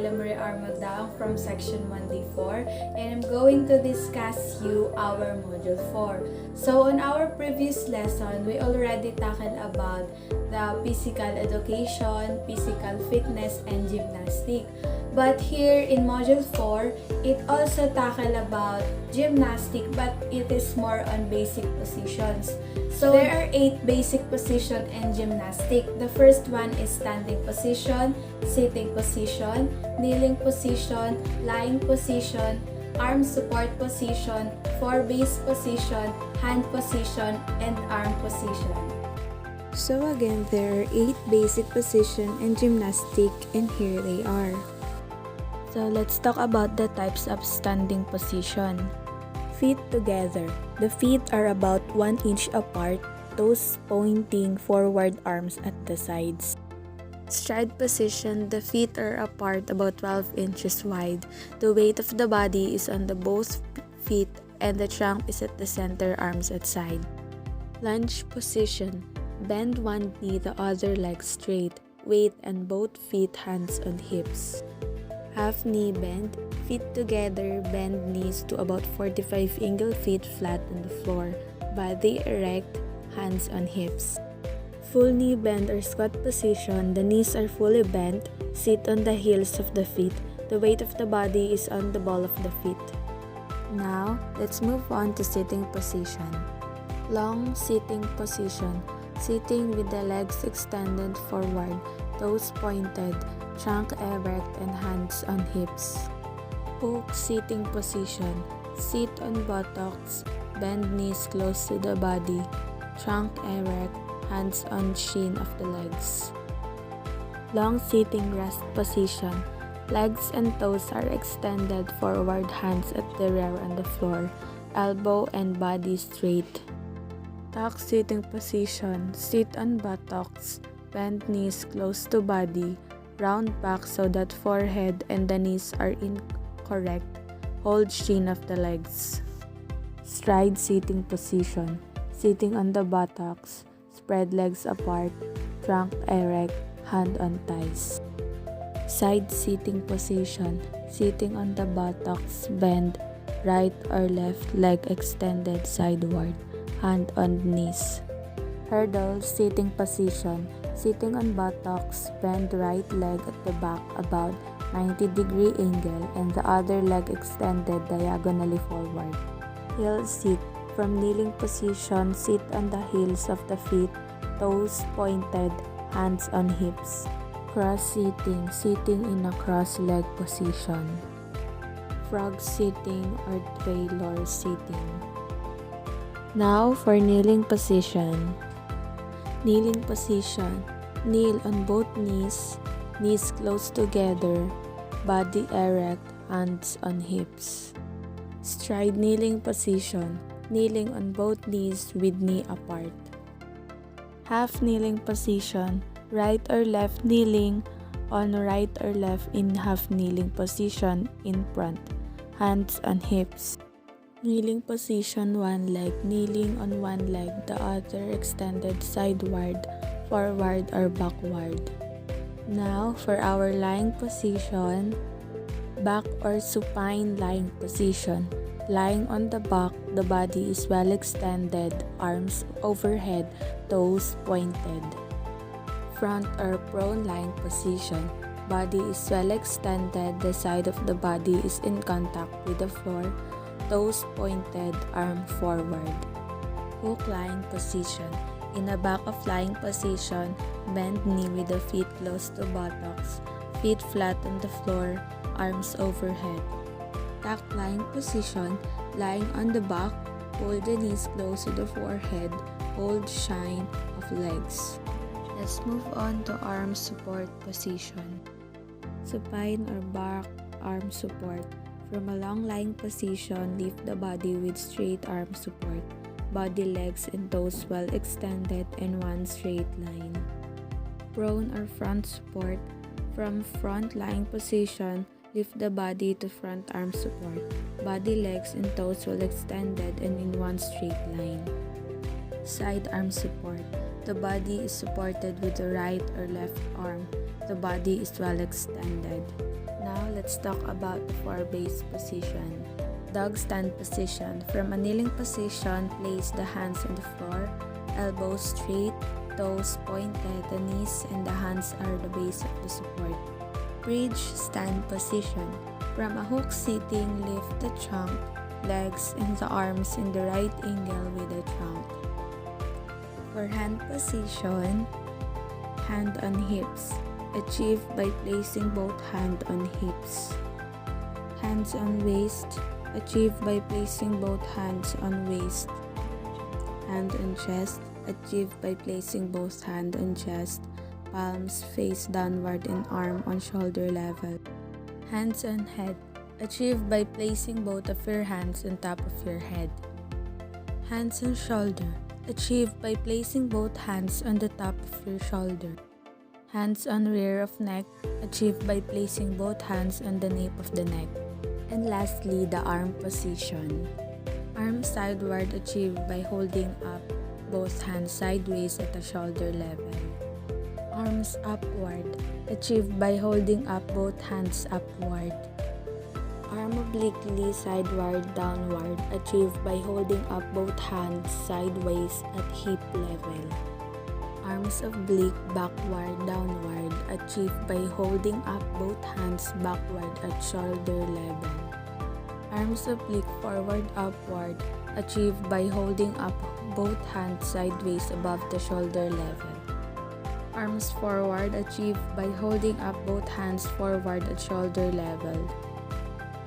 preliminary arm down from section 1D4, and I'm going to discuss you our module 4. So on our previous lesson, we already tackled about the physical education, physical fitness, and gymnastics. But here in module 4, it also tackle about gymnastics, but it is more on basic positions. So there are 8 basic positions in gymnastics. The first one is standing position, sitting position, kneeling position, lying position, arm support position, four-base position, hand position, and arm position. So again, there are 8 basic positions in gymnastics, and here they are. So let's talk about the types of standing position. Feet together. The feet are about 1 inch apart, toes pointing forward, arms at the sides. Stride position. The feet are apart about 12 inches wide. The weight of the body is on the both feet and the trunk is at the center, arms at side. Lunge position. Bend one knee, the other leg straight. Weight and both feet, hands on hips. Half knee bend, feet together, bend knees to about 45 angle feet flat on the floor, body erect, hands on hips. Full knee bend or squat position, the knees are fully bent, sit on the heels of the feet, the weight of the body is on the ball of the feet. Now, let's move on to sitting position. Long sitting position, sitting with the legs extended forward, toes pointed, trunk erect and hands on hips. Hook sitting position. Sit on buttocks, bend knees close to the body, trunk erect, hands on shin of the legs. Long sitting rest position. Legs and toes are extended forward, hands at the rear on the floor, elbow and body straight. Tuck sitting position. Sit on buttocks, bend knees close to body, round back so that forehead and the knees are incorrect. Hold shin of the legs. Stride sitting position. Sitting on the buttocks, spread legs apart, trunk erect, hand on thighs. Side sitting position. Sitting on the buttocks, bend right or left leg extended sideward, hand on knees. Hurdle sitting position. Sitting on buttocks, bend right leg at the back about 90-degree angle and the other leg extended diagonally forward. Heel sit. From kneeling position, sit on the heels of the feet, toes pointed, hands on hips. Cross sitting, sitting in a cross leg position. Frog sitting or trailer sitting. Now for kneeling position. Kneeling position. Kneel on both knees, knees close together, body erect, hands on hips. Stride kneeling position. Kneeling on both knees with knee apart. Half kneeling position. Right or left kneeling on right or left in half kneeling position in front, hands on hips. Kneeling position, one leg, kneeling on one leg, the other extended sideward, forward or backward. Now for our lying position, back or supine lying position. Lying on the back, the body is well extended, arms overhead, toes pointed. Front or prone lying position. Body is well extended, the side of the body is in contact with the floor, toes pointed, arm forward. Hook lying position. In a back of lying position, bend knee with the feet close to buttocks, feet flat on the floor, arms overhead. Tuck lying position. Lying on the back, hold the knees close to the forehead, hold shine of legs. Let's move on to arm support position. Supine or back arm support. From a long lying position, lift the body with straight arm support. Body, legs, and toes well extended in one straight line. Prone or front support. From front lying position, lift the body to front arm support. Body, legs, and toes well extended and in one straight line. Side arm support. The body is supported with the right or left arm. The body is well extended. Now let's talk about the 4 base position. Dog stand position. From a kneeling position, place the hands on the floor, elbows straight, toes pointed, the knees and the hands are the base of the support. Bridge stand position. From a hook sitting, lift the trunk, legs and the arms in the right angle with the trunk. For hand position, hand on hips. Achieved by placing both hands on hips. Hands on waist. Achieved by placing both hands on waist. Hand on chest. Achieved by placing both hands on chest. Palms face downward and arm on shoulder level. Hands on head. Achieved by placing both of your hands on top of your head. Hands on shoulder. Achieved by placing both hands on the top of your shoulder. Hands on rear of neck, achieved by placing both hands on the nape of the neck. And lastly, the arm position. Arms sideward, achieved by holding up both hands sideways at the shoulder level. Arms upward, achieved by holding up both hands upward. Arm obliquely sideward downward, achieved by holding up both hands sideways at hip level. Arms oblique backward downward, achieved by holding up both hands backward at shoulder level. Arms oblique forward upward, achieved by holding up both hands sideways above the shoulder level. Arms forward, achieved by holding up both hands forward at shoulder level.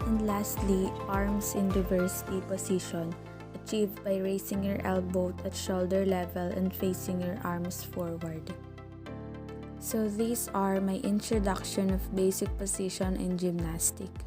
And lastly, arms in reverse V position, achieved by raising your elbow at shoulder level and facing your arms forward. So these are my introduction of basic position in gymnastics.